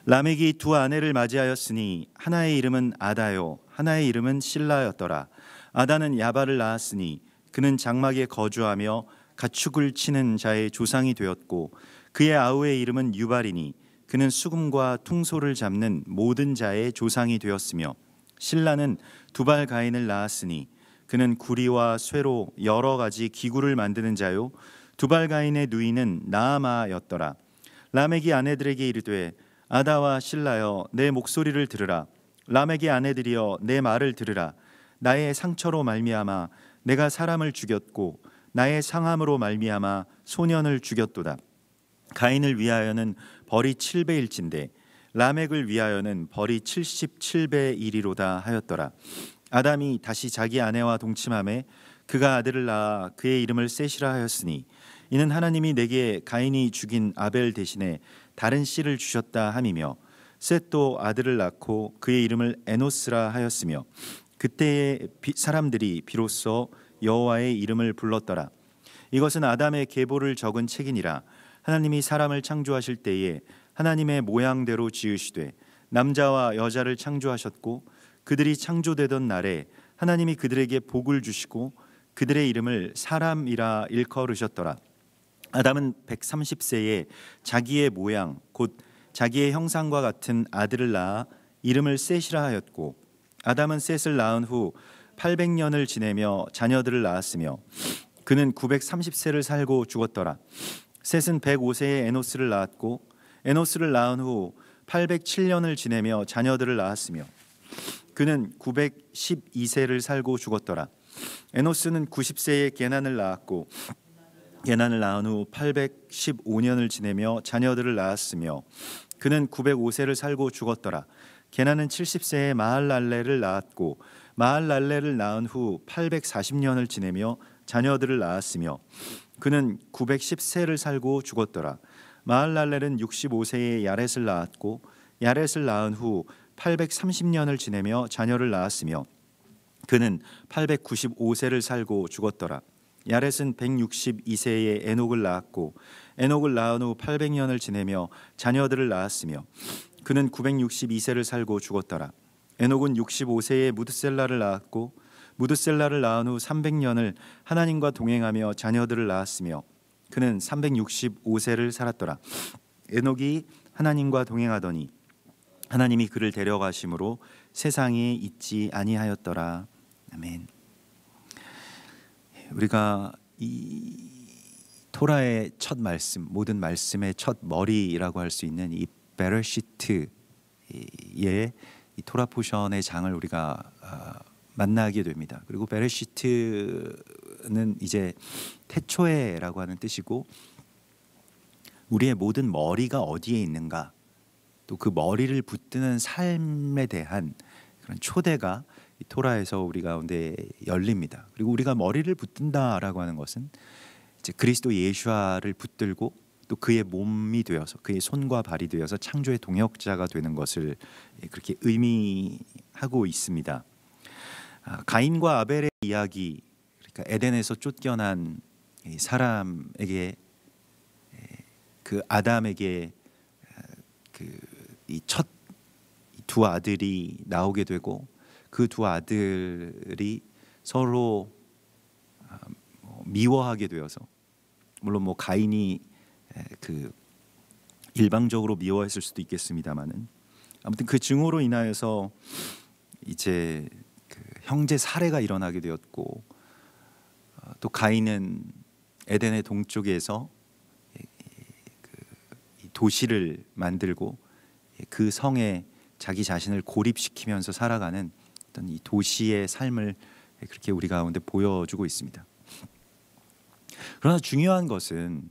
라멕이 두 아내를 맞이하였으니 하나의 이름은 아다요 하나의 이름은 실라였더라. 아다는 야발을 낳았으니 그는 장막에 거주하며 가축을 치는 자의 조상이 되었고 그의 아우의 이름은 유발이니 그는 수금과 퉁소를 잡는 모든 자의 조상이 되었으며 실라는 두발 가인을 낳았으니 그는 구리와 쇠로 여러 가지 기구를 만드는 자요 두발 가인의 누이는 나아마였더라. 라멕이 아내들에게 이르되 아다와 실라여 내 목소리를 들으라. 라멕의 아내들이여 내 말을 들으라. 나의 상처로 말미암아 내가 사람을 죽였고 나의 상함으로 말미암아 소년을 죽였도다. 가인을 위하여는 벌이 7배일진데 라멕을 위하여는 벌이 77배 일이로다 하였더라. 아담이 다시 자기 아내와 동침하매 그가 아들을 낳아 그의 이름을 셋이라 하였으니 이는 하나님이 내게 가인이 죽인 아벨 대신에 다른 씨를 주셨다 함이며 셋도 아들을 낳고 그의 이름을 에노스라 하였으며 그때의 사람들이 비로소 여호와의 이름을 불렀더라. 이것은 아담의 계보를 적은 책이니라. 하나님이 사람을 창조하실 때에 하나님의 모양대로 지으시되 남자와 여자를 창조하셨고 그들이 창조되던 날에 하나님이 그들에게 복을 주시고 그들의 이름을 사람이라 일컬으셨더라. 아담은 130세에 자기의 모양 곧 자기의 형상과 같은 아들을 낳아 이름을 셋이라 하였고 아담은 셋을 낳은 후 800년을 지내며 자녀들을 낳았으며 그는 930세를 살고 죽었더라. 셋은 105세에 에노스를 낳았고 에노스를 낳은 후 807년을 지내며 자녀들을 낳았으며 그는 912세를 살고 죽었더라. 에노스는 90세에 게난을 낳았고 게난을 낳은 후 815년을 지내며 자녀들을 낳았으며 그는 905세를 살고 죽었더라. 게난은 70세에 마할랄레를 낳았고 마할랄레를 낳은 후 840년을 지내며 자녀들을 낳았으며 그는 910세를 살고 죽었더라. 마할랄렐은 65세에 야렛을 낳았고 야렛을 낳은 후 830년을 지내며 자녀를 낳았으며 그는 895세를 살고 죽었더라. 야렛은 162세에 에녹을 낳았고 에녹을 낳은 후 800년을 지내며 자녀들을 낳았으며 그는 962세를 살고 죽었더라. 에녹은 65세에 무드셀라를 낳았고 무드셀라를 낳은 후 300년을 하나님과 동행하며 자녀들을 낳았으며 그는 365세를 살았더라. 에녹이 하나님과 동행하더니 하나님이 그를 데려가심으로 세상에 있지 아니하였더라. 아멘. 우리가 이 토라의 첫 말씀, 모든 말씀의 첫 머리라고 할 수 있는 이 베레시트의 이 토라 포션의 장을 우리가 만나게 됩니다. 그리고 베레시트는 이제 태초에라고 하는 뜻이고 우리의 모든 머리가 어디에 있는가 또 그 머리를 붙드는 삶에 대한 그런 초대가 이 토라에서 우리 가운데 열립니다. 그리고 우리가 머리를 붙든다라고 하는 것은 이제 그리스도 예수와를 붙들고 또 그의 몸이 되어서 그의 손과 발이 되어서 창조의 동역자가 되는 것을 그렇게 의미하고 있습니다. 가인과 아벨의 이야기, 그러니까 에덴에서 쫓겨난 사람에게 그 아담에게 그 이 첫 두 아들이 나오게 되고 그 두 아들이 서로 미워하게 되어서 물론 뭐 가인이 그 일방적으로 미워했을 수도 있겠습니다만은 아무튼 그 증오로 인하여서 이제 그 형제 살해가 일어나게 되었고 또 가인은 에덴의 동쪽에서 그 도시를 만들고 그 성에 자기 자신을 고립시키면서 살아가는 어떤 이 도시의 삶을 그렇게 우리 가운데 보여주고 있습니다. 그러나 중요한 것은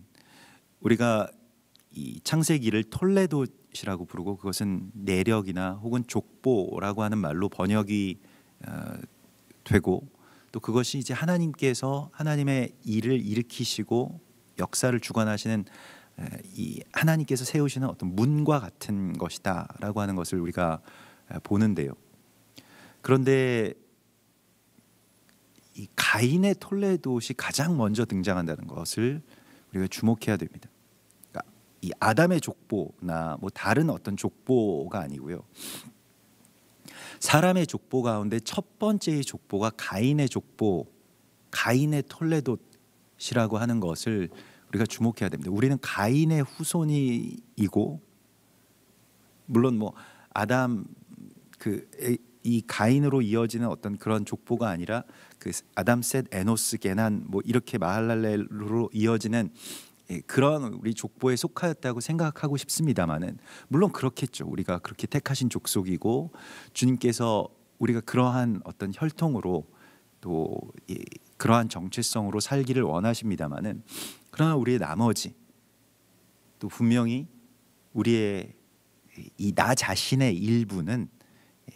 우리가 이 창세기를 톨레도시라고 부르고 그것은 내력이나 혹은 족보라고 하는 말로 번역이 되고 또 그것이 이제 하나님께서 하나님의 일을 일으키시고 역사를 주관하시는 이 하나님께서 세우시는 어떤 문과 같은 것이다라고 하는 것을 우리가 보는데요. 그런데 이 가인의 톨레도시 가장 먼저 등장한다는 것을 우리가 주목해야 됩니다. 그러니까 이 아담의 족보나 뭐 다른 어떤 족보가 아니고요. 사람의 족보 가운데 첫 번째의 족보가 가인의 족보, 가인의 톨레돗이라고 하는 것을 우리가 주목해야 됩니다. 우리는 가인의 후손이고, 물론 뭐 아담 이 가인으로 이어지는 어떤 그런 족보가 아니라 그 아담, 셋, 에노스, 게난 뭐 이렇게 마할랄렐로 이어지는 그런 우리 족보에 속하였다고 생각하고 싶습니다만은, 물론 그렇겠죠. 우리가 그렇게 택하신 족속이고 주님께서 우리가 그러한 어떤 혈통으로 또 그러한 정체성으로 살기를 원하십니다만은, 그러나 우리의 나머지 또 분명히 우리의 이 나 자신의 일부는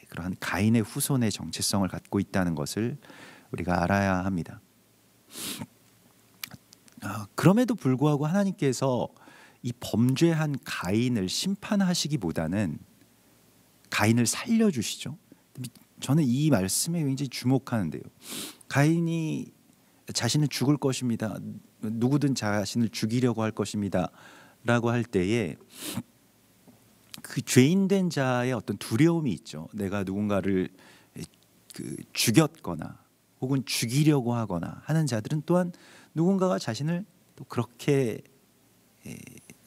그러한 가인의 후손의 정체성을 갖고 있다는 것을 우리가 알아야 합니다. 그럼에도 불구하고 하나님께서 이 범죄한 가인을 심판하시기보다는 가인을 살려주시죠. 저는 이 말씀에 굉장히 주목하는데요. 가인이 자신은 죽을 것입니다, 누구든 자신을 죽이려고 할 것입니다 라고 할 때에 그 죄인된 자의 어떤 두려움이 있죠. 내가 누군가를 죽였거나 혹은 죽이려고 하거나 하는 자들은 또한 누군가가 자신을 또 그렇게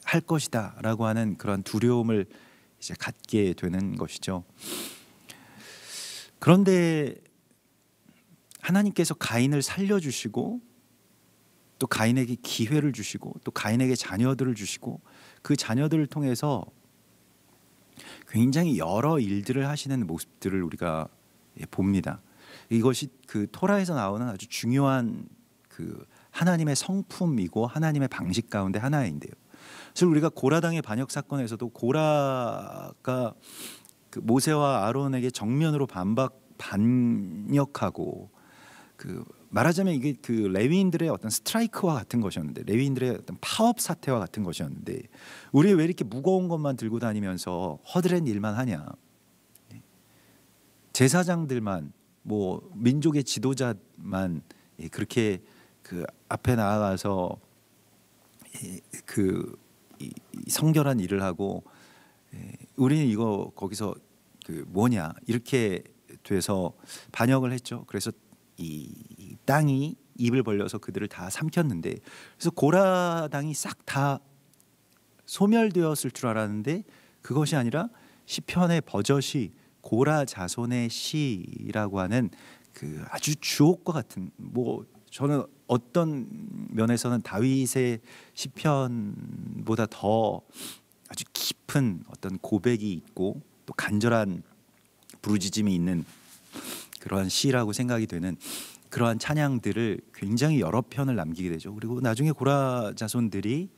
할 것이다 라고 하는 그런 두려움을 이제 갖게 되는 것이죠. 그런데 하나님께서 가인을 살려주시고 또 가인에게 기회를 주시고 또 가인에게 자녀들을 주시고 그 자녀들을 통해서 굉장히 여러 일들을 하시는 모습들을 우리가 봅니다. 이것이 그 토라에서 나오는 아주 중요한 그 하나님의 성품이고 하나님의 방식 가운데 하나인데요. 사실 우리가 고라당의 반역 사건에서도 고라가 그 모세와 아론에게 정면으로 반역하고 말하자면 이게 그 레위인들의 어떤 스트라이크와 같은 것이었는데, 레위인들의 어떤 파업 사태와 같은 것이었는데, 우리 왜 이렇게 무거운 것만 들고 다니면서 허드렛 일만 하냐? 제사장들만 뭐 민족의 지도자만 그렇게 그 앞에 나아가서 그 성결한 일을 하고, 우리는 이거 거기서 그 뭐냐 이렇게 돼서 반역을 했죠. 그래서 이 땅이 입을 벌려서 그들을 다 삼켰는데, 그래서 고라 당이 싹 다 소멸되었을 줄 알았는데 그것이 아니라 시편의 버젓이 고라 자손의 시라고 하는 그 아주 주옥과 같은, 뭐 저는 어떤 면에서는 다윗의 시편보다 더 아주 깊은 어떤 고백이 있고 또 간절한 부르짖음이 있는 그러한 시라고 생각이 되는 그러한 찬양들을 굉장히 여러 편을 남기게 되죠. 그리고 나중에 고라 자손들이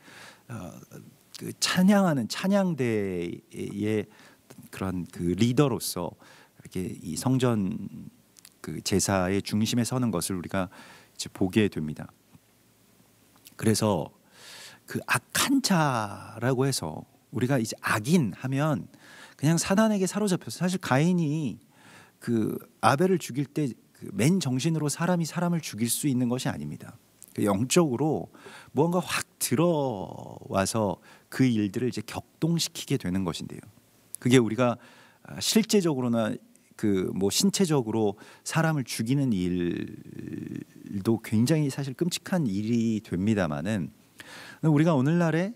그 찬양하는 찬양대의 그런 그 리더로서 이렇게 이 성전 그 제사의 중심에 서는 것을 우리가 이제 보게 됩니다. 그래서 그 악한 자라고 해서 우리가 이제 악인 하면 그냥 사단에게 사로잡혀서, 사실 가인이 그 아벨을 죽일 때 그 맨 정신으로 사람이 사람을 죽일 수 있는 것이 아닙니다. 영적으로 무언가 확 들어와서 그 일들을 이제 격동시키게 되는 것인데요. 그게 우리가 실제적으로나 그 뭐 신체적으로 사람을 죽이는 일도 굉장히 사실 끔찍한 일이 됩니다만은, 우리가 오늘날에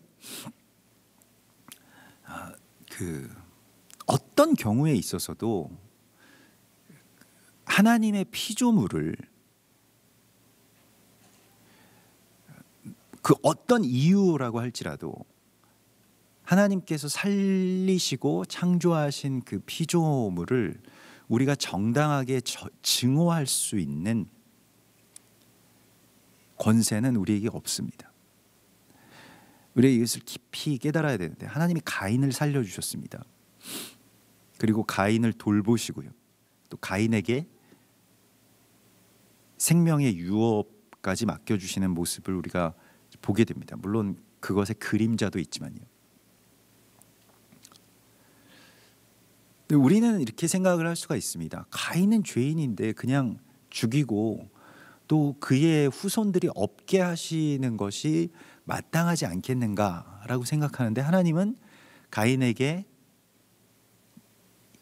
그 어떤 경우에 있어서도 하나님의 피조물을 그 어떤 이유라고 할지라도 하나님께서 살리시고 창조하신 그 피조물을 우리가 정당하게 증오할 수 있는 권세는 우리에게 없습니다. 우리가 이것을 깊이 깨달아야 되는데, 하나님이 가인을 살려주셨습니다. 그리고 가인을 돌보시고요, 또 가인에게 생명의 유업까지 맡겨주시는 모습을 우리가 보게 됩니다. 물론 그것의 그림자도 있지만요. 우리는 이렇게 생각을 할 수가 있습니다. 가인은 죄인인데 그냥 죽이고 또 그의 후손들이 없게 하시는 것이 마땅하지 않겠는가라고 생각하는데, 하나님은 가인에게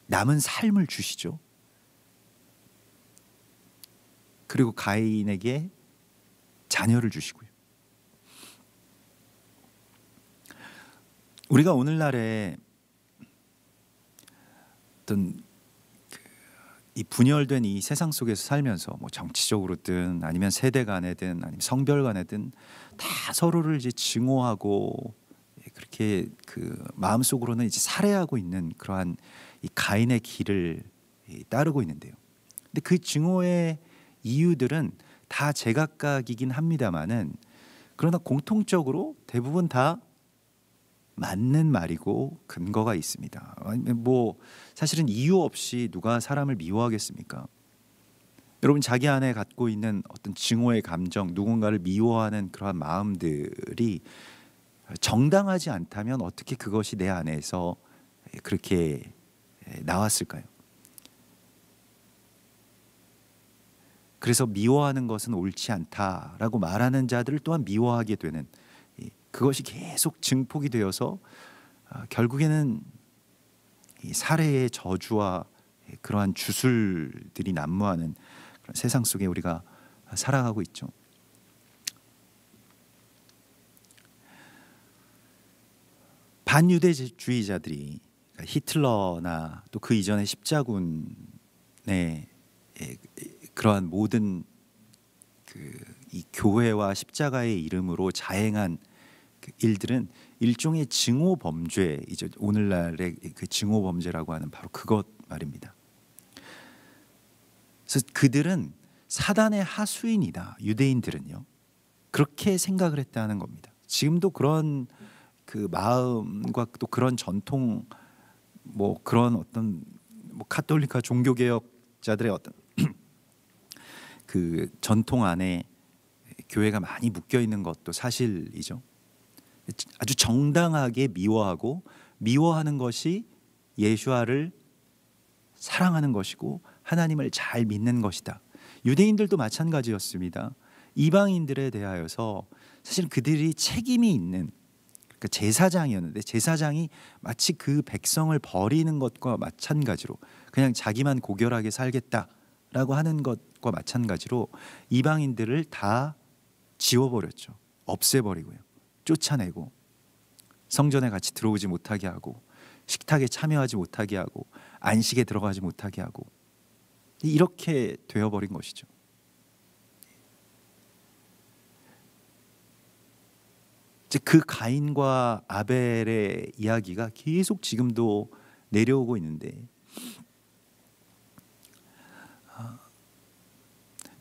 남은 삶을 주시죠. 그리고 가인에게 자녀를 주시고요. 우리가 오늘날에 어떤 이 분열된 이 세상 속에서 살면서 뭐 정치적으로든 아니면 세대 간에든 아니면 성별 간에든 다 서로를 이제 증오하고 그렇게 그 마음속으로는 이제 살해하고 있는 그러한 이 가인의 길을 따르고 있는데요. 근데 그 증오의 이유들은 다 제각각이긴 합니다만은, 그러나 공통적으로 대부분 다 맞는 말이고 근거가 있습니다. 뭐 사실은 이유 없이 누가 사람을 미워하겠습니까? 여러분, 자기 안에 갖고 있는 어떤 증오의 감정, 누군가를 미워하는 그러한 마음들이 정당하지 않다면 어떻게 그것이 내 안에서 그렇게 나왔을까요? 그래서 미워하는 것은 옳지 않다라고 말하는 자들을 또한 미워하게 되는, 그것이 계속 증폭이 되어서 결국에는 이 살해의 저주와 그러한 주술들이 난무하는 그런 세상 속에 우리가 살아가고 있죠. 반유대주의자들이, 히틀러나 또 그 이전의 십자군의 그러한 모든 이 교회와 십자가의 이름으로 자행한 그 일들은 일종의 증오 범죄이죠. 오늘날의 그 증오 범죄라고 하는 바로 그것 말입니다. 그래서 그들은 사단의 하수인이다. 유대인들은요, 그렇게 생각을 했다는 겁니다. 지금도 그런 그 마음과 또 그런 전통, 뭐 그런 어떤 뭐 카톨릭과 종교개혁자들의 어떤 그 전통 안에 교회가 많이 묶여 있는 것도 사실이죠. 아주 정당하게 미워하고, 미워하는 것이 예수와를 사랑하는 것이고 하나님을 잘 믿는 것이다. 유대인들도 마찬가지였습니다. 이방인들에 대하여서 사실 그들이 책임이 있는, 그러니까 제사장이었는데, 제사장이 마치 그 백성을 버리는 것과 마찬가지로, 그냥 자기만 고결하게 살겠다라고 하는 것과 마찬가지로 이방인들을 다 지워버렸죠. 없애버리고요, 쫓아내고, 성전에 같이 들어오지 못하게 하고, 식탁에 참여하지 못하게 하고, 안식에 들어가지 못하게 하고, 이렇게 되어버린 것이죠. 이제 그 가인과 아벨의 이야기가 계속 지금도 내려오고 있는데,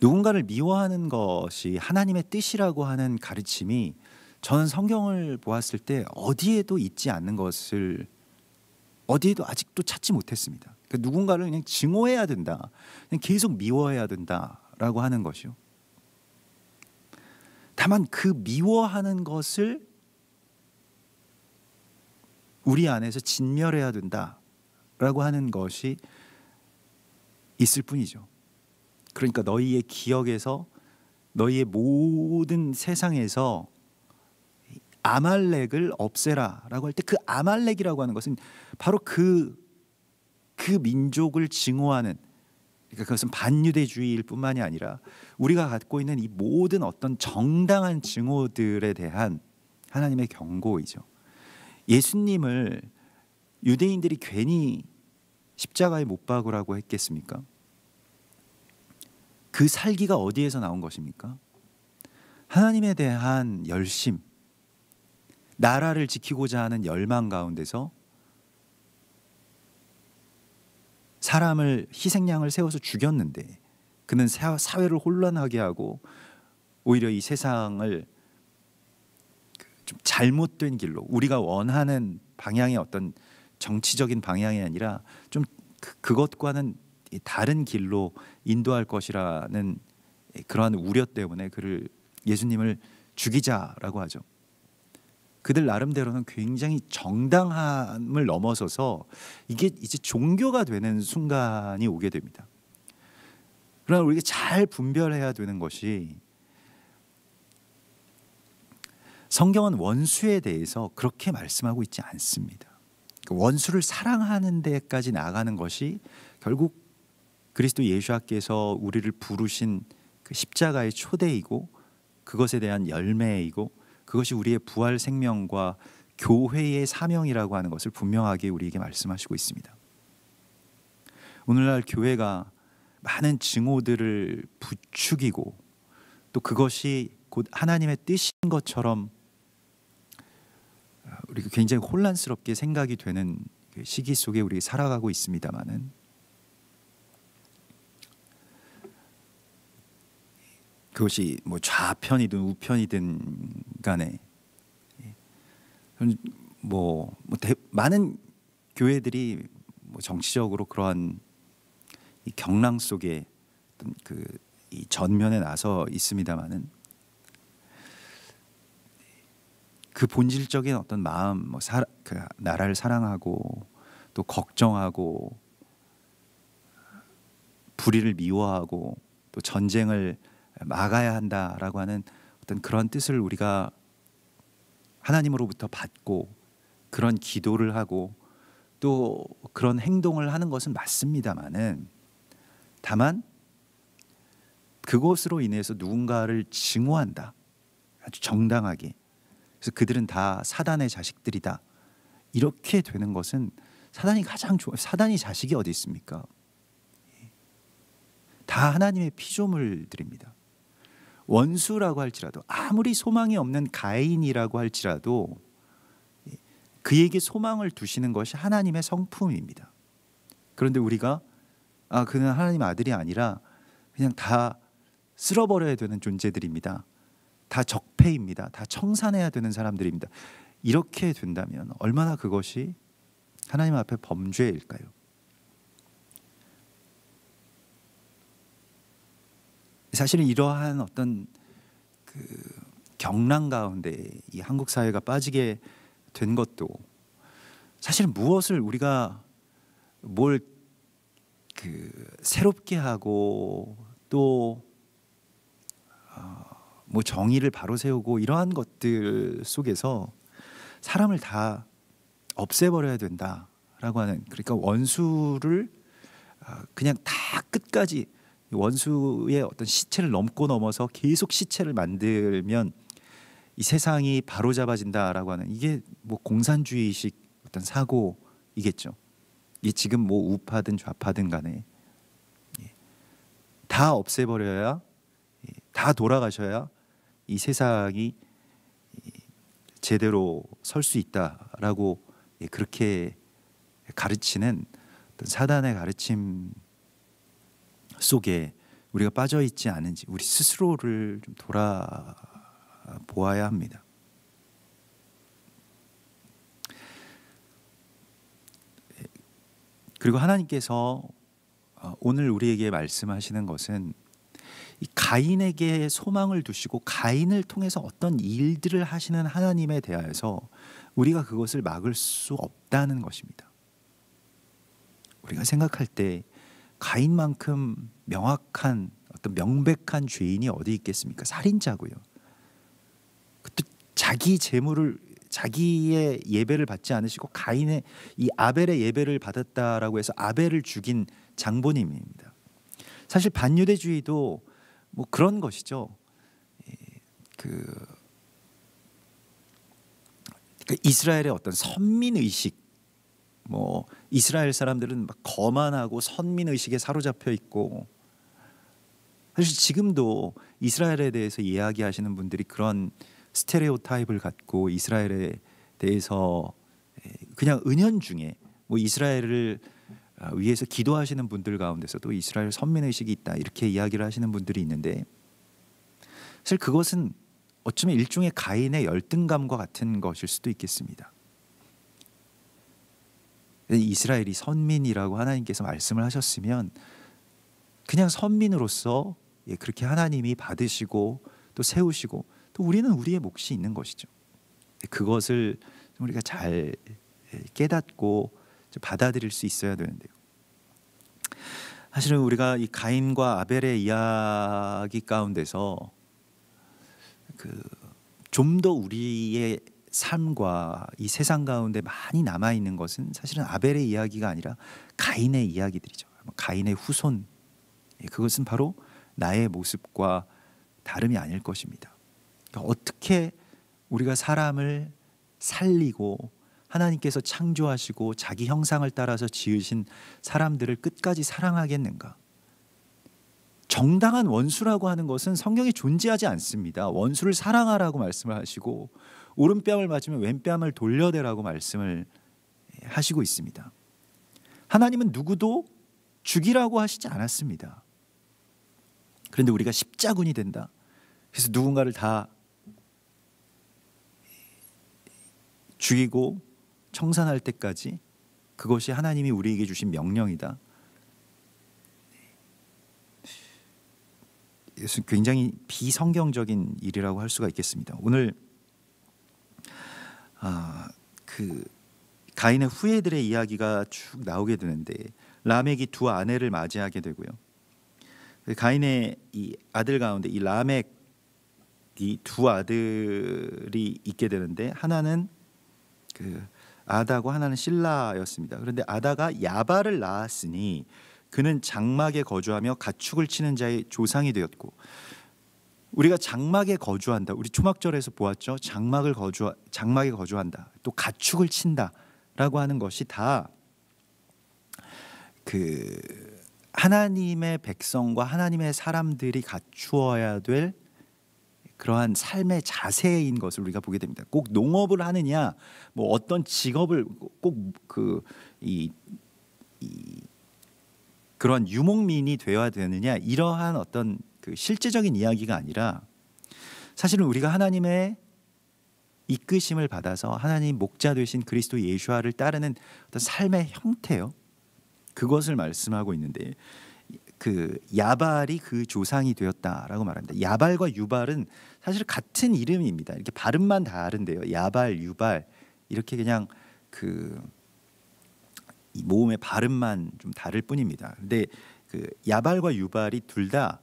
누군가를 미워하는 것이 하나님의 뜻이라고 하는 가르침이 저는 성경을 보았을 때 어디에도 있지 않는 것을 어디에도 아직도 찾지 못했습니다. 그러니까 누군가를 그냥 증오해야 된다, 그냥 계속 미워해야 된다라고 하는 것이요. 다만 그 미워하는 것을 우리 안에서 진멸해야 된다라고 하는 것이 있을 뿐이죠. 그러니까 너희의 기억에서, 너희의 모든 세상에서 아말렉을 없애라라고 할 때, 그 아말렉이라고 하는 것은 바로 그 민족을 증오하는, 그러니까 그것은 반유대주의일 뿐만이 아니라 우리가 갖고 있는 이 모든 어떤 정당한 증오들에 대한 하나님의 경고이죠. 예수님을 유대인들이 괜히 십자가에 못 박으라고 했겠습니까? 그 살기가 어디에서 나온 것입니까? 하나님에 대한 열심, 나라를 지키고자 하는 열망 가운데서 사람을, 희생양을 세워서 죽였는데, 그는 사회를 혼란하게 하고 오히려 이 세상을 좀 잘못된 길로, 우리가 원하는 방향의 어떤 정치적인 방향이 아니라 좀 그것과는 다른 길로 인도할 것이라는 그러한 우려 때문에 예수님을 죽이자라고 하죠. 그들 나름대로는 굉장히 정당함을 넘어서서 이게 이제 종교가 되는 순간이 오게 됩니다. 그러나 우리가 잘 분별해야 되는 것이 성경은 원수에 대해서 그렇게 말씀하고 있지 않습니다. 원수를 사랑하는 데까지 나아가는 것이 결국 그리스도 예수께서 우리를 부르신 그 십자가의 초대이고 그것에 대한 열매이고 그것이 우리의 부활 생명과 교회의 사명이라고 하는 것을 분명하게 우리에게 말씀하시고 있습니다. 오늘날 교회가 많은 증오들을 부추기고 또 그것이 곧 하나님의 뜻인 것처럼 우리가 굉장히 혼란스럽게 생각이 되는 그 시기 속에 우리 살아가고 있습니다만은 그것이 뭐 좌편이든 우편이든 간에 많은 교회들이 뭐 정치적으로 그러한 이 경랑 속에 이 전면에 나서 있습니다만은 그 본질적인 어떤 마음, 그 나라를 사랑하고 또 걱정하고 불의를 미워하고 또 전쟁을 막아야 한다라고 하는 어떤 그런 뜻을 우리가 하나님으로부터 받고 그런 기도를 하고 또 그런 행동을 하는 것은 맞습니다만은 다만 그것으로 인해서 누군가를 증오한다. 아주 정당하게. 그래서 그들은 다 사단의 자식들이다. 이렇게 되는 것은 사단이 자식이 어디 있습니까? 다 하나님의 피조물들입니다. 원수라고 할지라도 아무리 소망이 없는 가인이라고 할지라도 그에게 소망을 두시는 것이 하나님의 성품입니다. 그런데 우리가 그는 하나님 아들이 아니라 그냥 다 쓸어버려야 되는 존재들입니다. 다 적폐입니다. 다 청산해야 되는 사람들입니다. 이렇게 된다면 얼마나 그것이 하나님 앞에 범죄일까요? 사실은 이러한 어떤 그 경랑 가운데 이 한국 사회가 빠지게 된 것도 사실 무엇을 우리가 뭘 새롭게 하고 또 뭐 정의를 바로 세우고 이러한 것들 속에서 사람을 다 없애버려야 된다라고 하는, 그러니까 원수를 그냥 다 끝까지 원수의 어떤 시체를 넘어서 계속 시체를 만들면 이 세상이 바로잡아진다라고 하는, 이게 뭐 공산주의식 어떤 사고이겠죠. 이게 지금 뭐 우파든 좌파든 간에 다 없애버려야, 다 돌아가셔야 이 세상이 제대로 설 수 있다라고 그렇게 가르치는 어떤 사단의 가르침 속에 우리가 빠져 있지 않은지 우리 스스로를 좀 돌아보아야 합니다. 그리고 하나님께서 오늘 우리에게 말씀하시는 것은 이 가인에게 소망을 두시고 가인을 통해서 어떤 일들을 하시는 하나님에 대하여서 우리가 그것을 막을 수 없다는 것입니다. 우리가 생각할 때 가인만큼 명확한 어떤 명백한 죄인이 어디 있겠습니까? 살인자고요. 또 자기 재물을, 자기의 예배를 받지 않으시고 가인의 이 아벨의 예배를 받았다라고 해서 아벨을 죽인 장본인입니다. 사실 반유대주의도 뭐 그런 것이죠. 이스라엘의 어떤 선민 의식, 뭐 이스라엘 사람들은 막 거만하고 선민 의식에 사로잡혀 있고, 사실 지금도 이스라엘에 대해서 이야기하시는 분들이 그런 스테레오타입을 갖고 이스라엘에 대해서 그냥 은연중에 뭐 이스라엘을 위해서 기도하시는 분들 가운데서도 이스라엘 선민의식이 있다 이렇게 이야기를 하시는 분들이 있는데, 사실 그것은 어쩌면 일종의 가인의 열등감과 같은 것일 수도 있겠습니다. 이스라엘이 선민이라고 하나님께서 말씀을 하셨으면 그냥 선민으로서 그렇게 하나님이 받으시고 또 세우시고 또 우리는 우리의 몫이 있는 것이죠. 그것을 우리가 잘 깨닫고 받아들일 수 있어야 되는데요. 사실은 우리가 이 가인과 아벨의 이야기 가운데서 좀 더 우리의 삶과 이 세상 가운데 많이 남아 있는 것은 사실은 아벨의 이야기가 아니라 가인의 이야기들이죠. 가인의 후손, 그것은 바로 나의 모습과 다름이 아닐 것입니다. 그러니까 어떻게 우리가 사람을 살리고 하나님께서 창조하시고 자기 형상을 따라서 지으신 사람들을 끝까지 사랑하겠는가? 정당한 원수라고 하는 것은 성경에 존재하지 않습니다. 원수를 사랑하라고 말씀을 하시고 오른뺨을 맞으면 왼뺨을 돌려대라고 말씀을 하시고 있습니다. 하나님은 누구도 죽이라고 하시지 않았습니다. 그런데 우리가 십자군이 된다. 그래서 누군가를 다 죽이고 청산할 때까지 그것이 하나님이 우리에게 주신 명령이다. 이것은 굉장히 비성경적인 일이라고 할 수가 있겠습니다. 오늘 가인의 후예들의 이야기가 쭉 나오게 되는데 라멕이 두 아내를 맞이하게 되고요. 가인의 이 아들 가운데 이 라멕이 두 아들이 있게 되는데 하나는 아다고 하나는 실라였습니다. 그런데 아다가 야발을 낳았으니 그는 장막에 거주하며 가축을 치는 자의 조상이 되었고, 우리가 장막에 거주한다. 우리 초막절에서 보았죠. 장막에 거주한다. 또 가축을 친다라고 하는 것이 다 하나님의 백성과 하나님의 사람들이 갖추어야 될 그러한 삶의 자세인 것을 우리가 보게 됩니다. 꼭 농업을 하느냐, 뭐 어떤 직업을 꼭 그런 유목민이 되어야 되느냐, 이러한 어떤 실제적인 이야기가 아니라 사실은 우리가 하나님의 이끄심을 받아서 하나님 목자 되신 그리스도 예수와를 따르는 어떤 삶의 형태요. 그것을 말씀하고 있는데 야발이 그 조상이 되었다라고 말합니다. 야발과 유발은 사실 같은 이름입니다. 이렇게 발음만 다른데요. 야발, 유발 이렇게 그냥 이 모음의 발음만 좀 다를 뿐입니다. 근데 야발과 유발이 둘 다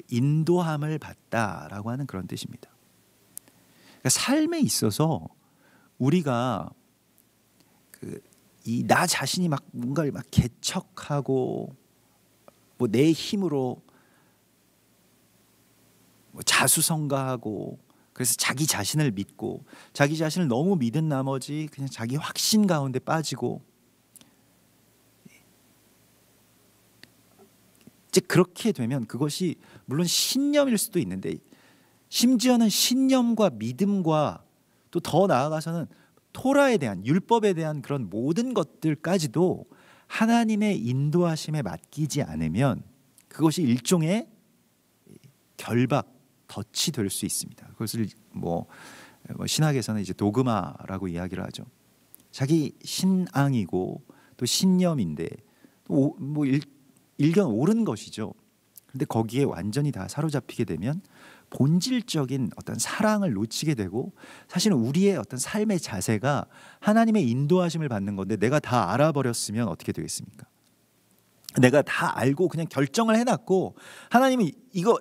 인도함을 받다라고 하는 그런 뜻입니다. 그러니까 삶에 있어서 우리가 이 나 자신이 막 뭔가를 막 개척하고 뭐 내 힘으로 뭐 자수성가하고 그래서 자기 자신을 믿고 자기 자신을 너무 믿은 나머지 그냥 자기 확신 가운데 빠지고 이제 그렇게 되면 그것이 물론 신념일 수도 있는데 심지어는 신념과 믿음과 또 더 나아가서는 토라에 대한 율법에 대한 그런 모든 것들까지도 하나님의 인도하심에 맡기지 않으면 그것이 일종의 결박, 덫이 될 수 있습니다. 그것을 뭐 신학에서는 이제 도그마라고 이야기를 하죠. 자기 신앙이고 또 신념인데 또 뭐 일견 옳은 것이죠. 그런데 거기에 완전히 다 사로잡히게 되면 본질적인 어떤 사랑을 놓치게 되고 사실은 우리의 어떤 삶의 자세가 하나님의 인도하심을 받는 건데 내가 다 알아버렸으면 어떻게 되겠습니까? 내가 다 알고 그냥 결정을 해놨고 하나님이 이거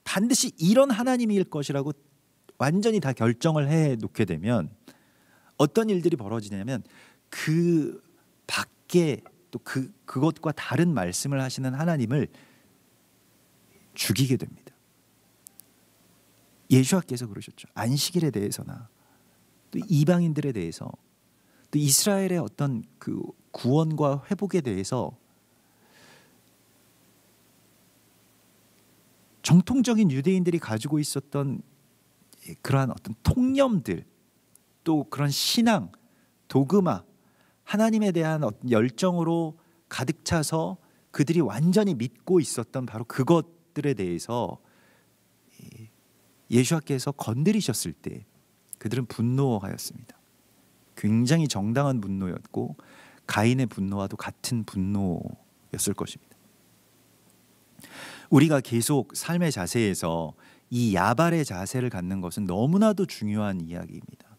반드시 이런 하나님일 것이라고 완전히 다 결정을 해놓게 되면 어떤 일들이 벌어지냐면 그 밖에 또 그것과 다른 말씀을 하시는 하나님을 죽이게 됩니다. 예수께서 그러셨죠. 안식일에 대해서나 또 이방인들에 대해서 또 이스라엘의 어떤 그 구원과 회복에 대해서 정통적인 유대인들이 가지고 있었던 그러한 어떤 통념들 또 그런 신앙, 도그마, 하나님에 대한 어떤 열정으로 가득 차서 그들이 완전히 믿고 있었던 바로 그것들에 대해서 예수께서 건드리셨을 때 그들은 분노하였습니다. 굉장히 정당한 분노였고 가인의 분노와도 같은 분노였을 것입니다. 우리가 계속 삶의 자세에서 이 야발의 자세를 갖는 것은 너무나도 중요한 이야기입니다.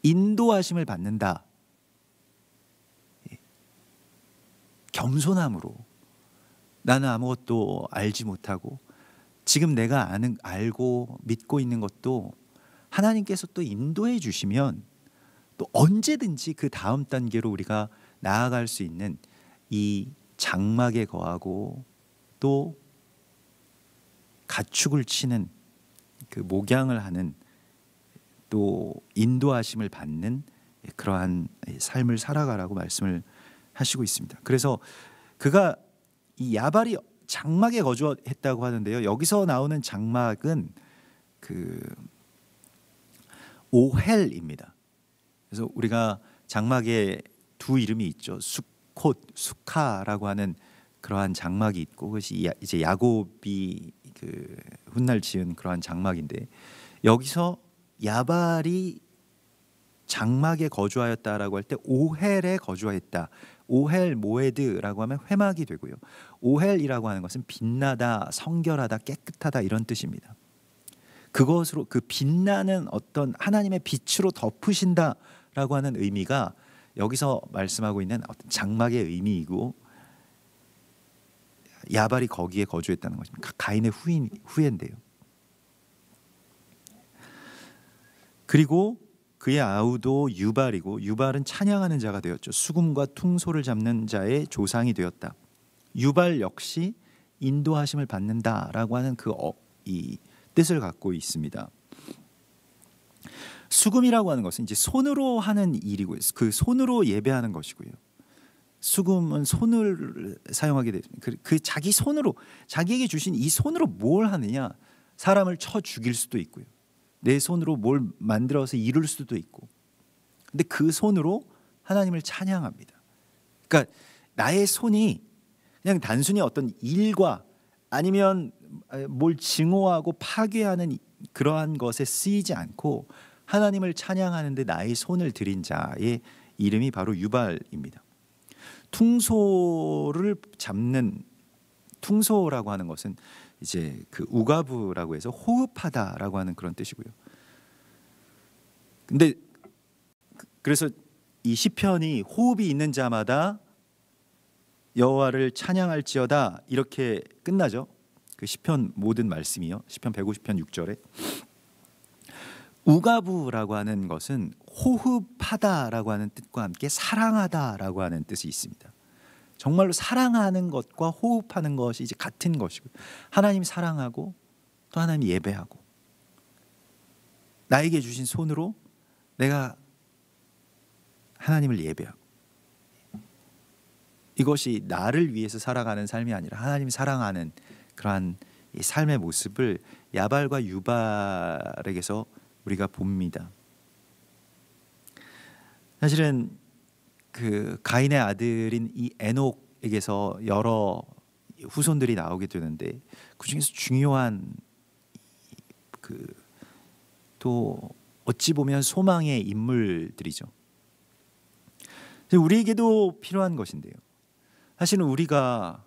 인도하심을 받는다. 겸손함으로 나는 아무것도 알지 못하고 지금 내가 알고 믿고 있는 것도 하나님께서 또 인도해 주시면 또 언제든지 그 다음 단계로 우리가 나아갈 수 있는 이 장막에 거하고 또 가축을 치는 그 목양을 하는 또 인도하심을 받는 그러한 삶을 살아가라고 말씀을 하시고 있습니다. 그래서 그가 이 야발이 장막에 거주했다고 하는데요. 여기서 나오는 장막은 그 오헬입니다. 그래서 우리가 장막에 두 이름이 있죠. 수콧, 수카라고 하는 그러한 장막이 있고, 그것이 이제 야곱이 그 훗날 지은 그러한 장막인데, 여기서 야발이 장막에 거주하였다라고 할 때 오헬에 거주하였다. 오헬 모에드라고 하면 회막이 되고요. 오헬이라고 하는 것은 빛나다, 성결하다, 깨끗하다 이런 뜻입니다. 그것으로 그 빛나는 어떤 하나님의 빛으로 덮으신다라고 하는 의미가 여기서 말씀하고 있는 어떤 장막의 의미이고, 야발이 거기에 거주했다는 것입니다. 가인의 후예인데요. 그리고 그의 아우도 유발이고, 유발은 찬양하는 자가 되었죠. 수금과 퉁소를 잡는 자의 조상이 되었다. 유발 역시 인도하심을 받는다라고 하는 이 뜻을 갖고 있습니다. 수금이라고 하는 것은 이제 손으로 하는 일이고요. 그 손으로 예배하는 것이고요. 수금은 손을 사용하게 됩니다. 그 자기 손으로, 자기에게 주신 이 손으로 뭘 하느냐? 사람을 쳐 죽일 수도 있고요. 내 손으로 뭘 만들어서 이룰 수도 있고. 근데 그 손으로 하나님을 찬양합니다. 그러니까 나의 손이 그냥 단순히 어떤 일과 아니면 뭘 증오하고 파괴하는 그러한 것에 쓰이지 않고 하나님을 찬양하는 데 나의 손을 들인 자의 이름이 바로 유발입니다. 퉁소를 잡는, 퉁소라고 하는 것은 이제 그 우가부라고 해서 호흡하다라고 하는 그런 뜻이고요. 근데 그래서 이 시편이 호흡이 있는 자마다 여호와를 찬양할지어다 이렇게 끝나죠. 그 시편 모든 말씀이요. 시편 150편 6절에 우가부라고 하는 것은 호흡하다라고 하는 뜻과 함께 사랑하다라고 하는 뜻이 있습니다. 정말로 사랑하는 것과 호흡하는 것이 이제 같은 것이고, 하나님 사랑하고 또 하나님 예배하고, 나에게 주신 손으로 내가 하나님을 예배하고, 이것이 나를 위해서 살아가는 삶이 아니라 하나님 사랑하는 그러한 이 삶의 모습을 야발과 유발에게서 우리가 봅니다. 사실은 그 가인의 아들인 이 에녹에게서 여러 후손들이 나오게 되는데, 그 중에서 중요한 또 어찌 보면 소망의 인물들이죠. 우리에게도 필요한 것인데요. 사실은 우리가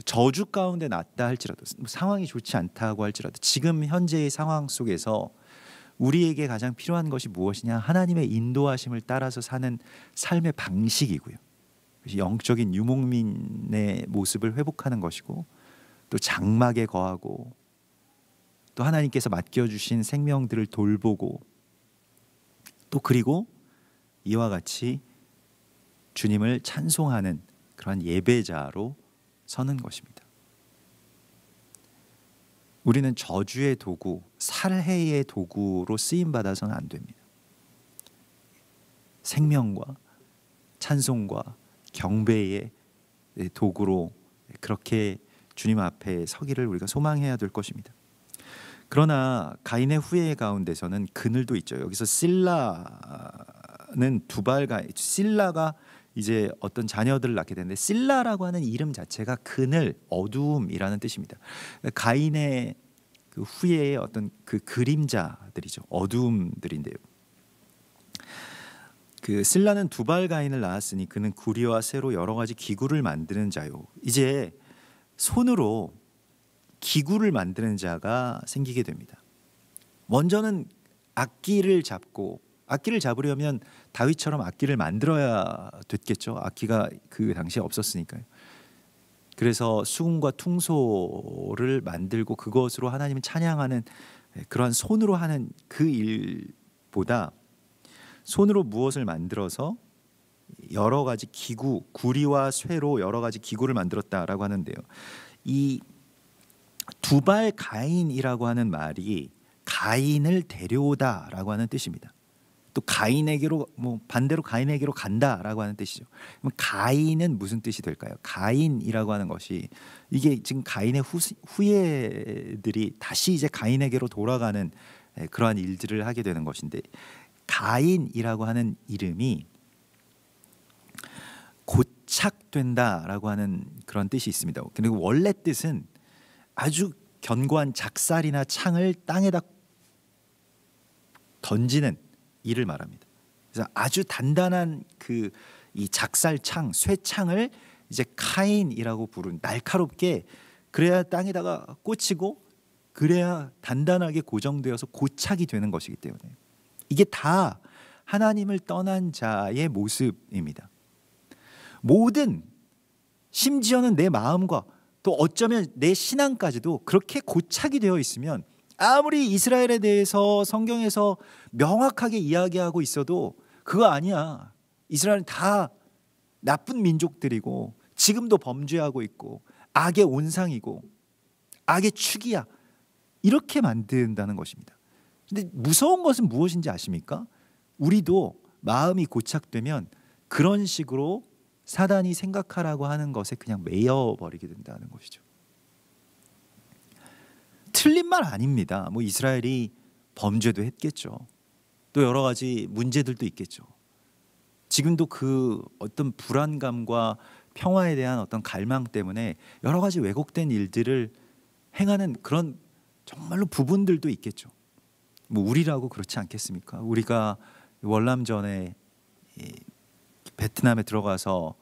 저주 가운데 났다 할지라도, 상황이 좋지 않다고 할지라도, 지금 현재의 상황 속에서 우리에게 가장 필요한 것이 무엇이냐? 하나님의 인도하심을 따라서 사는 삶의 방식이고요. 영적인 유목민의 모습을 회복하는 것이고, 또 장막에 거하고, 또 하나님께서 맡겨주신 생명들을 돌보고, 또 그리고 이와 같이 주님을 찬송하는 그런 예배자로 서는 것입니다. 우리는 저주의 도구, 살해의 도구로 쓰임 받아서는 안 됩니다. 생명과 찬송과 경배의 도구로 그렇게 주님 앞에 서기를 우리가 소망해야 될 것입니다. 그러나 가인의 후예 가운데서는 그늘도 있죠. 여기서 실라는 실라가 이제 어떤 자녀들을 낳게 되는데, 실라라고 하는 이름 자체가 그늘, 어두움이라는 뜻입니다. 가인의 그 후예의 어떤 그 그림자들이죠. 어두움들인데요. 그 실라는 두발 가인을 낳았으니 그는 구리와 쇠로 여러 가지 기구를 만드는 자요. 이제 손으로 기구를 만드는 자가 생기게 됩니다. 먼저는 악기를 잡으려면 다윗처럼 악기를 만들어야 됐겠죠. 악기가 그 당시에 없었으니까요. 그래서 수금과 퉁소를 만들고 그것으로 하나님을 찬양하는 그러한 손으로 하는 그 일보다 손으로 무엇을 만들어서 여러 가지 기구, 구리와 쇠로 여러 가지 기구를 만들었다라고 하는데요. 이 두발 가인이라고 하는 말이 가인을 데려오다라고 하는 뜻입니다. 또 가인에게로 반대로 가인에게로 간다라고 하는 뜻이죠. 그럼 가인은 무슨 뜻이 될까요? 가인이라고 하는 것이 이게 지금 가인의 후예들이 다시 이제 가인에게로 돌아가는 그러한 일들을 하게 되는 것인데, 가인이라고 하는 이름이 고착된다라고 하는 그런 뜻이 있습니다. 그리고 원래 뜻은 아주 견고한 작살이나 창을 땅에다 던지는 일을 말합니다. 그래서 아주 단단한 이 작살창, 쇠창을 이제 카인이라고 부른, 날카롭게 그래야 땅에다가 꽂히고 그래야 단단하게 고정되어서 고착이 되는 것이기 때문에 이게 다 하나님을 떠난 자의 모습입니다. 모든, 심지어는 내 마음과 또 어쩌면 내 신앙까지도 그렇게 고착이 되어 있으면 아무리 이스라엘에 대해서 성경에서 명확하게 이야기하고 있어도 그거 아니야. 이스라엘은 다 나쁜 민족들이고 지금도 범죄하고 있고 악의 온상이고 악의 축이야. 이렇게 만든다는 것입니다. 근데 무서운 것은 무엇인지 아십니까? 우리도 마음이 고착되면 그런 식으로 사단이 생각하라고 하는 것에 그냥 매여버리게 된다는 것이죠. 틀린 말 아닙니다. 이스라엘이 범죄도 했겠죠. 또 여러 가지 문제들도 있겠죠. 지금도 그 어떤 불안감과 평화에 대한 어떤 갈망 때문에 여러 가지 왜곡된 일들을 행하는 그런 정말로 부분들도 있겠죠. 우리라고 그렇지 않겠습니까? 우리가 월남전에 베트남에 들어가서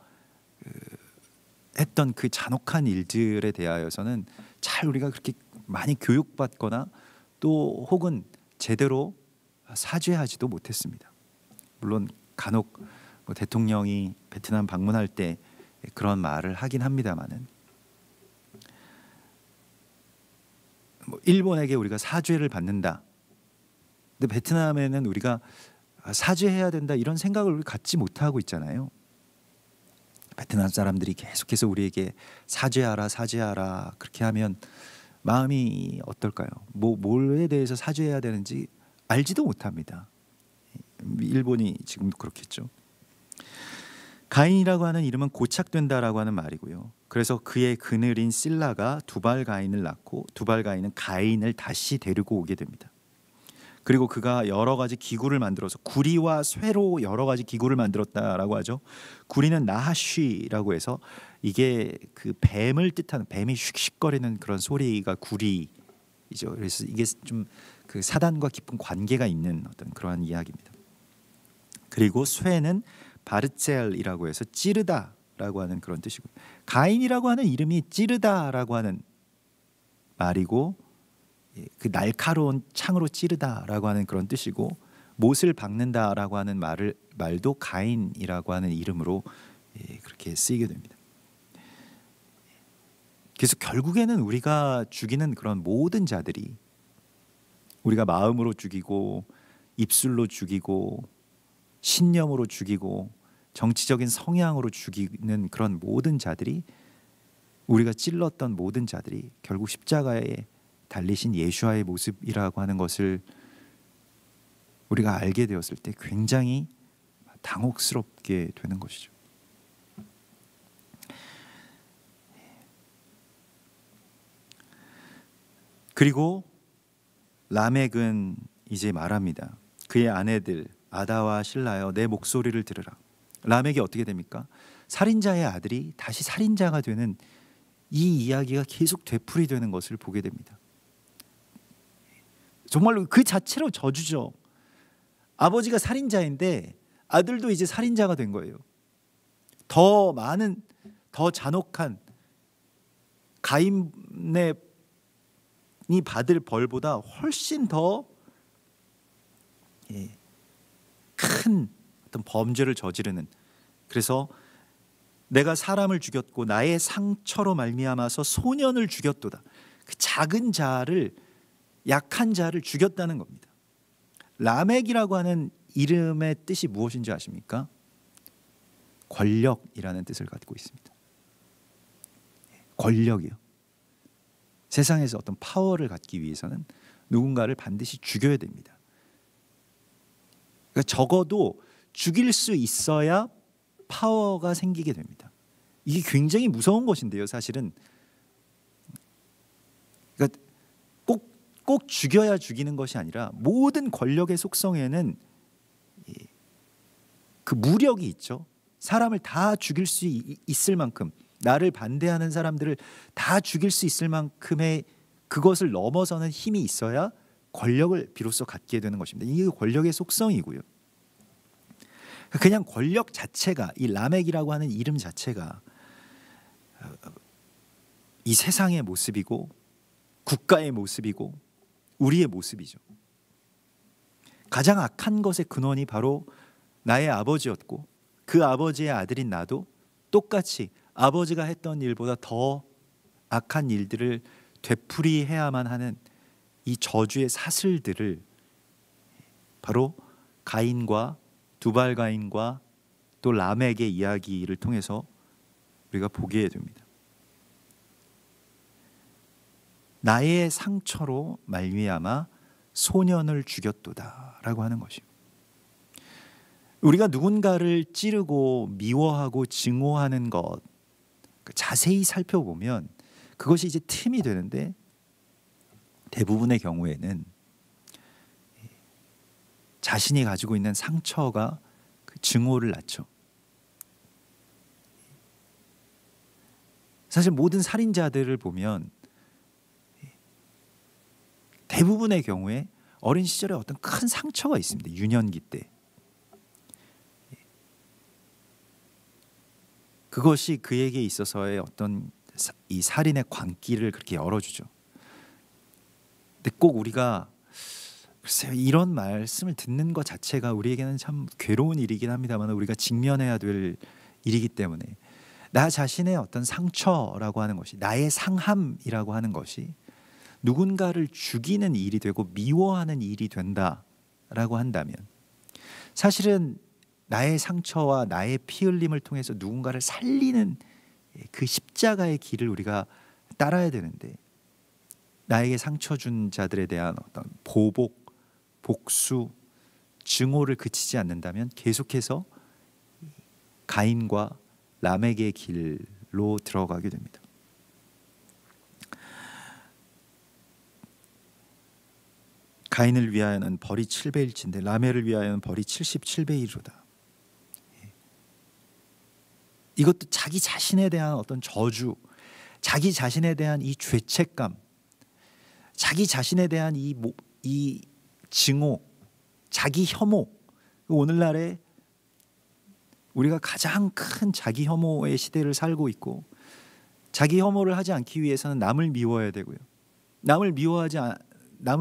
했던 그 잔혹한 일들에 대하여서는 잘 우리가 그렇게 많이 교육받거나 또 혹은 제대로 사죄하지도 못했습니다. 물론 간혹 대통령이 베트남 방문할 때 그런 말을 하긴 합니다만은 일본에게 우리가 사죄를 받는다. 근데 베트남에는 우리가 사죄해야 된다 이런 생각을 우리 갖지 못하고 있잖아요. 베트남 사람들이 계속해서 우리에게 사죄하라 사죄하라 그렇게 하면 마음이 어떨까요? 뭐에 대해서 사죄해야 되는지 알지도 못합니다. 일본이 지금도 그렇겠죠. 가인이라고 하는 이름은 고착된다라고 하는 말이고요. 그래서 그의 그늘인 실라가 두발 가인을 낳고 두발 가인은 가인을 다시 데리고 오게 됩니다. 그리고 그가 여러 가지 기구를 만들어서 구리와 쇠로 여러 가지 기구를 만들었다라고 하죠. 구리는 나하쉬라고 해서 이게 그 뱀을 뜻하는, 뱀이 슉슉거리는 그런 소리가 구리이죠. 그래서 이게 좀 그 사단과 깊은 관계가 있는 어떤 그러한 이야기입니다. 그리고 쇠는 바르첼이라고 해서 찌르다라고 하는 그런 뜻이고, 가인이라고 하는 이름이 찌르다라고 하는 말이고 그 날카로운 창으로 찌르다라고 하는 그런 뜻이고, 못을 박는다라고 하는 말도 가인이라고 하는 이름으로 그렇게 쓰이게 됩니다. 그래서 결국에는 우리가 죽이는 그런 모든 자들이, 우리가 마음으로 죽이고 입술로 죽이고 신념으로 죽이고 정치적인 성향으로 죽이는 그런 모든 자들이, 우리가 찔렀던 모든 자들이 결국 십자가에 달리신 예수와의 모습이라고 하는 것을 우리가 알게 되었을 때 굉장히 당혹스럽게 되는 것이죠. 그리고 라멕은 이제 말합니다. 그의 아내들 아다와 실라여 내 목소리를 들으라. 라멕이 어떻게 됩니까? 살인자의 아들이 다시 살인자가 되는 이 이야기가 계속 되풀이되는 것을 보게 됩니다. 정말로 그 자체로 저주죠. 아버지가 살인자인데 아들도 이제 살인자가 된 거예요. 더 많은, 더 잔혹한 가인의 받을 벌보다 훨씬 더 큰 어떤 범죄를 저지르는, 그래서 내가 사람을 죽였고 나의 상처로 말미암아서 소년을 죽였도다. 그 작은 자를, 약한 자를 죽였다는 겁니다. 라멕이라고 하는 이름의 뜻이 무엇인지 아십니까? 권력이라는 뜻을 갖고 있습니다. 권력이요. 세상에서 어떤 파워를 갖기 위해서는 누군가를 반드시 죽여야 됩니다. 그러니까 적어도 죽일 수 있어야 파워가 생기게 됩니다. 이게 굉장히 무서운 것인데요, 사실은. 그러니까 꼭 죽여야 죽이는 것이 아니라 모든 권력의 속성에는 그 무력이 있죠. 사람을 다 죽일 수 있을 만큼, 나를 반대하는 사람들을 다 죽일 수 있을 만큼의 그것을 넘어서는 힘이 있어야 권력을 비로소 갖게 되는 것입니다. 이게 권력의 속성이고요. 그냥 권력 자체가, 이 라멕이라고 하는 이름 자체가 이 세상의 모습이고 국가의 모습이고 우리의 모습이죠. 가장 악한 것의 근원이 바로 나의 아버지였고 그 아버지의 아들인 나도 똑같이 아버지가 했던 일보다 더 악한 일들을 되풀이해야만 하는 이 저주의 사슬들을 바로 가인과 두발 가인과 또 라멕의 이야기를 통해서 우리가 보게 됩니다. 나의 상처로 말미암아 소년을 죽였도다라고 하는 것입니다. 우리가 누군가를 찌르고 미워하고 증오하는 것 자세히 살펴보면 그것이 이제 틈이 되는데 대부분의 경우에는 자신이 가지고 있는 상처가 그 증오를 낳죠. 사실 모든 살인자들을 보면 대부분의 경우에 어린 시절에 어떤 큰 상처가 있습니다. 유년기 때. 그것이 그에게 있어서의 어떤 이 살인의 광기를 그렇게 열어주죠. 근데 꼭 우리가 글쎄요, 이런 말씀을 듣는 것 자체가 우리에게는 참 괴로운 일이긴 합니다만 우리가 직면해야 될 일이기 때문에 나 자신의 어떤 상처라고 하는 것이, 나의 상함이라고 하는 것이 누군가를 죽이는 일이 되고 미워하는 일이 된다라고 한다면 사실은 나의 상처와 나의 피 흘림을 통해서 누군가를 살리는 그 십자가의 길을 우리가 따라야 되는데 나에게 상처 준 자들에 대한 어떤 보복, 복수, 증오를 그치지 않는다면 계속해서 가인과 라멕의 길로 들어가게 됩니다. 가인을 위하여는 벌이 7배일진데 라멕을 위하여는 벌이 77배이로다. 이것도 자기 자신에 대한 어떤 저주, 자기 자신에 대한 이 죄책감, 자기 자신에 대한 이 증오, 자기 혐오. 오늘날에 우리가 가장 큰 자기 혐오의 시대를 살고 있고 자기 혐오를 하지 않기 위해서는 남을 미워해야 되고요. 남을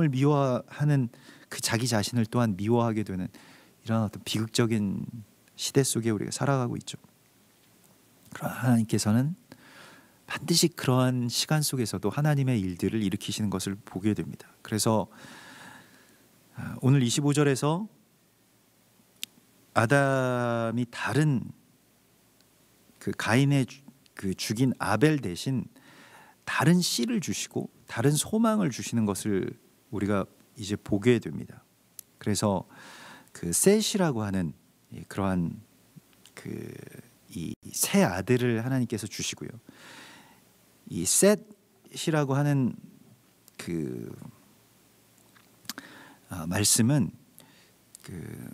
미워하는 그 자기 자신을 또한 미워하게 되는 이런 어떤 비극적인 시대 속에 우리가 살아가고 있죠. 그러나 하나님께서는 반드시 그러한 시간 속에서도 하나님의 일들을 일으키시는 것을 보게 됩니다. 그래서 오늘 25절에서 아담이 다른 그 가인의 그 죽인 아벨 대신 다른 씨를 주시고 다른 소망을 주시는 것을 우리가 이제 보게 됩니다. 그래서 그 셋이라고 하는 그러한 그 이 새 아들을 하나님께서 주시고요. 이 셋이라고 하는 그 말씀은 그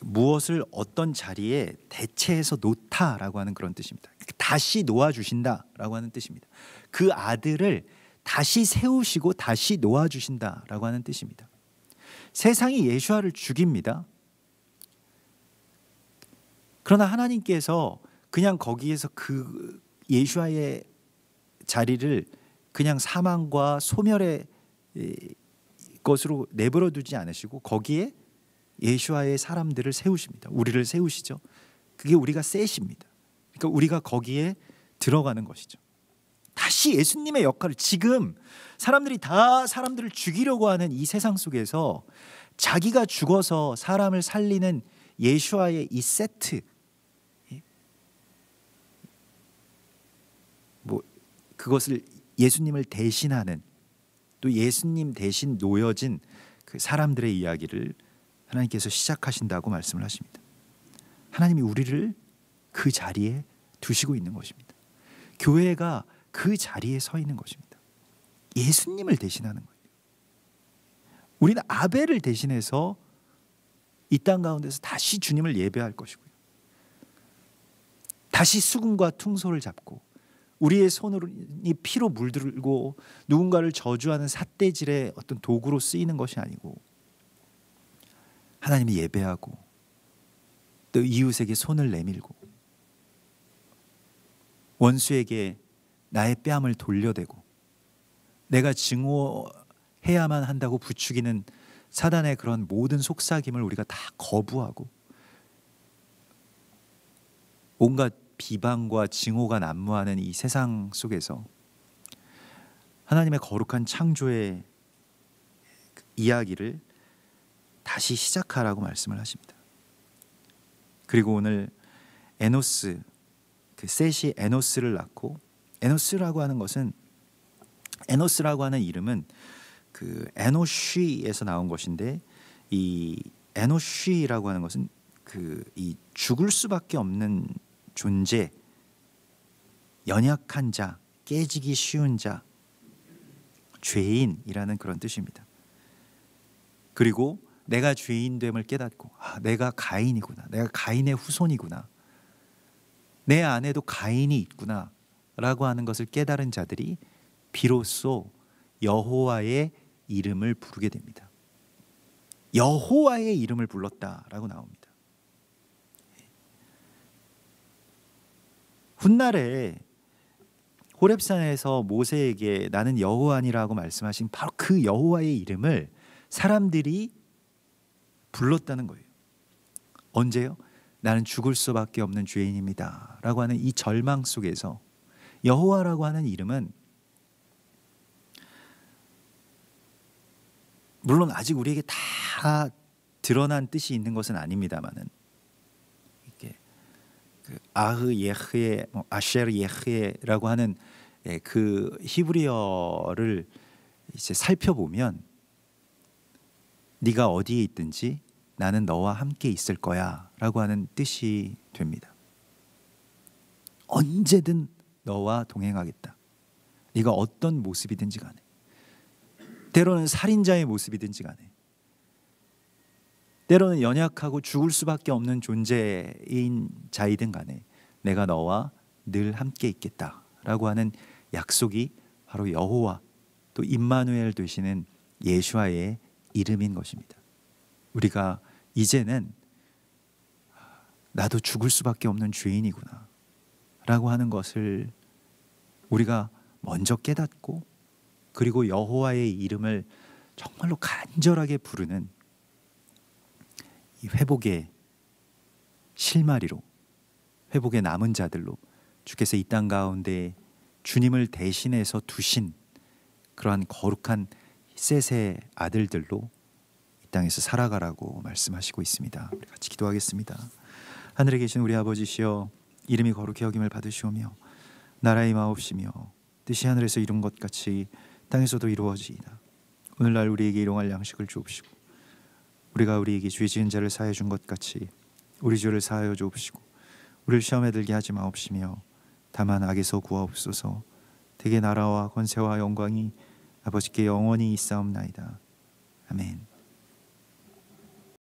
무엇을 어떤 자리에 대체해서 놓다라고 하는 그런 뜻입니다. 다시 놓아주신다라고 하는 뜻입니다. 그 아들을 다시 세우시고 다시 놓아주신다라고 하는 뜻입니다. 세상이 예수아를 죽입니다. 그러나 하나님께서 그냥 거기에서 그 예수아의 자리를 그냥 사망과 소멸의 것으로 내버려 두지 않으시고 거기에 예수아의 사람들을 세우십니다. 우리를 세우시죠. 그게 우리가 셋입니다. 그러니까 우리가 거기에 들어가는 것이죠. 다시 예수님의 역할을, 지금 사람들이 다 사람들을 죽이려고 하는 이 세상 속에서 자기가 죽어서 사람을 살리는 예수와의 이 세트, 그것을 예수님을 대신하는, 또 예수님 대신 놓여진 그 사람들의 이야기를 하나님께서 시작하신다고 말씀을 하십니다. 하나님이 우리를 그 자리에 두시고 있는 것입니다. 교회가 그 자리에 서 있는 것입니다. 예수님을 대신하는 거예요. 우리는 아벨을 대신해서 이 땅 가운데서 다시 주님을 예배할 것이고요. 다시 수금과 퉁소를 잡고 우리의 손이 피로 물들고 누군가를 저주하는 삿대질의 어떤 도구로 쓰이는 것이 아니고 하나님을 예배하고 또 이웃에게 손을 내밀고 원수에게 나의 뺨을 돌려대고 내가 증오해야만 한다고 부추기는 사단의 그런 모든 속삭임을 우리가 다 거부하고 온갖 비방과 증오가 난무하는 이 세상 속에서 하나님의 거룩한 창조의 이야기를 다시 시작하라고 말씀을 하십니다. 그리고 오늘 에노스, 그 셋이 에노스를 낳고, 에노스라고 하는 것은, 에노스라고 하는 이름은 그 에노쉬에서 나온 것인데, 이 에노쉬라고 하는 것은 그 이 죽을 수밖에 없는 존재, 연약한 자, 깨지기 쉬운 자, 죄인이라는 그런 뜻입니다. 그리고 내가 죄인됨을 깨닫고, 내가 가인이구나, 내가 가인의 후손이구나, 내 안에도 가인이 있구나 라고 하는 것을 깨달은 자들이 비로소 여호와의 이름을 부르게 됩니다. 여호와의 이름을 불렀다라고 나옵니다. 훗날에 호렙산에서 모세에게 나는 여호와니라고 말씀하신 바로 그 여호와의 이름을 사람들이 불렀다는 거예요. 언제요? 나는 죽을 수밖에 없는 죄인입니다 라고 하는 이 절망 속에서 여호와라고 하는 이름은, 물론 아직 우리에게 다 드러난 뜻이 있는 것은 아닙니다만은, 그 아흐 예흐에, 아셰르 예흐에라고 하는 그 히브리어를 이제 살펴보면 네가 어디에 있든지 나는 너와 함께 있을 거야 라고 하는 뜻이 됩니다. 언제든 너와 동행하겠다. 네가 어떤 모습이든지 간에, 때로는 살인자의 모습이든지 간에, 때로는 연약하고 죽을 수밖에 없는 존재인 자이든 간에 내가 너와 늘 함께 있겠다라고 하는 약속이 바로 여호와, 또 임마누엘 되시는 예수와의 이름인 것입니다. 우리가 이제는 나도 죽을 수밖에 없는 죄인이구나 라고 하는 것을 우리가 먼저 깨닫고, 그리고 여호와의 이름을 정말로 간절하게 부르는 이 회복의 실마리로, 회복의 남은 자들로 주께서 이 땅 가운데 주님을 대신해서 두신 그러한 거룩한 셋의 아들들로 이 땅에서 살아가라고 말씀하시고 있습니다. 우리 같이 기도하겠습니다. 하늘에 계신 우리 아버지시여, 이름이 거룩히 여김을 받으시오며 나라의 임하옵시며 뜻이 하늘에서 이룬 것 같이 땅에서도 이루어지이다. 오늘날 우리에게 일용할 양식을 주옵시고 우리가 우리에게 죄 지은 자를 사하여 준 것 같이 우리 죄를 사하여 주옵시고 우리를 시험에 들게 하지 마옵시며 다만 악에서 구하옵소서. 대개 나라와 권세와 영광이 아버지께 영원히 있사옵나이다. 아멘.